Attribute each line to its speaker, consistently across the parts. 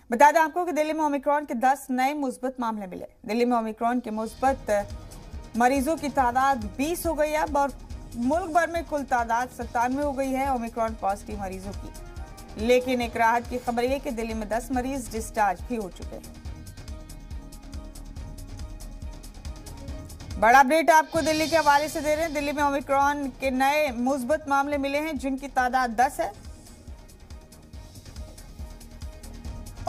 Speaker 1: बता दें आपको कि दिल्ली में ओमिक्रॉन के 10 नए मुस्बत मामले मिले। दिल्ली में ओमिक्रॉन के मुस्बत मरीजों की तादाद 20 हो गई है और मुल्क भर में कुल तादाद 97 हो गई है ओमिक्रॉन पॉजिटिव मरीजों की। लेकिन एक राहत की खबर यह कि दिल्ली में 10 मरीज डिस्चार्ज भी हो चुके हैं। बड़ा अपडेट आपको दिल्ली के हवाले से दे रहे हैं। दिल्ली में ओमिक्रॉन के नए मुस्बत मामले मिले हैं जिनकी तादाद 10 है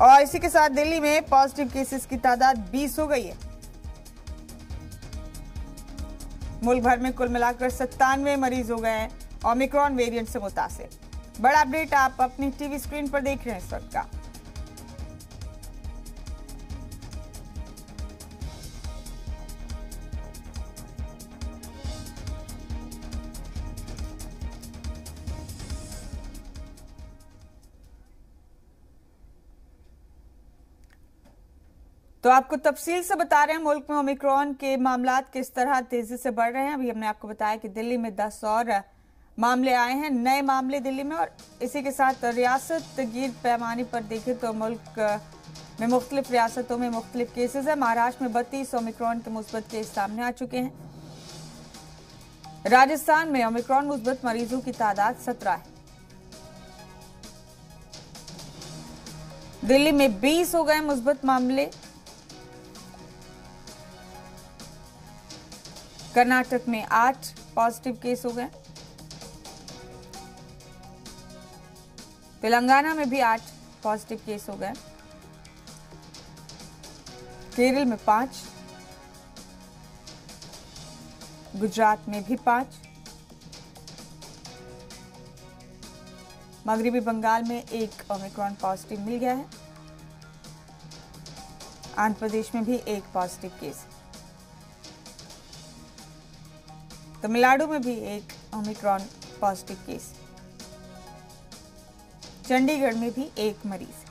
Speaker 1: और इसी के साथ दिल्ली में पॉजिटिव केसेस की तादाद 20 हो गई है। मुल्क भर में कुल मिलाकर 97 मरीज हो गए हैं ओमिक्रॉन वेरिएंट से मुतासिर। बड़ा अपडेट आप अपनी टीवी स्क्रीन पर देख रहे हैं इस वक्त का। तो आपको तफसील से बता रहे हैं मुल्क में ओमिक्रॉन के मामलात किस तरह तेजी से बढ़ रहे हैं। अभी हमने आपको बताया कि दिल्ली में 10 और मामले आए हैं, नए मामले दिल्ली में। और इसी के साथ रियासत गिर पैमाने पर देखें तो मुल्क में मुख्तलिफ रियासतों में मुख्तलिफ केसेस है। महाराष्ट्र में 32 ओमिक्रॉन के मुस्बत केस सामने आ चुके हैं। राजस्थान में ओमिक्रॉन मुस्बत मरीजों की तादाद 17 है। दिल्ली में 20 हो गए मुस्बत मामले। कर्नाटक में 8 पॉजिटिव केस हो गए। तेलंगाना में भी 8 पॉजिटिव केस हो गए। केरल में 5, गुजरात में भी 5, मगरबी बंगाल में 1 ओमिक्रॉन पॉजिटिव मिल गया है। आंध्र प्रदेश में भी 1 पॉजिटिव केस। तमिलनाडु में भी 1 ओमिक्रॉन पॉजिटिव केस। चंडीगढ़ में भी 1 मरीज।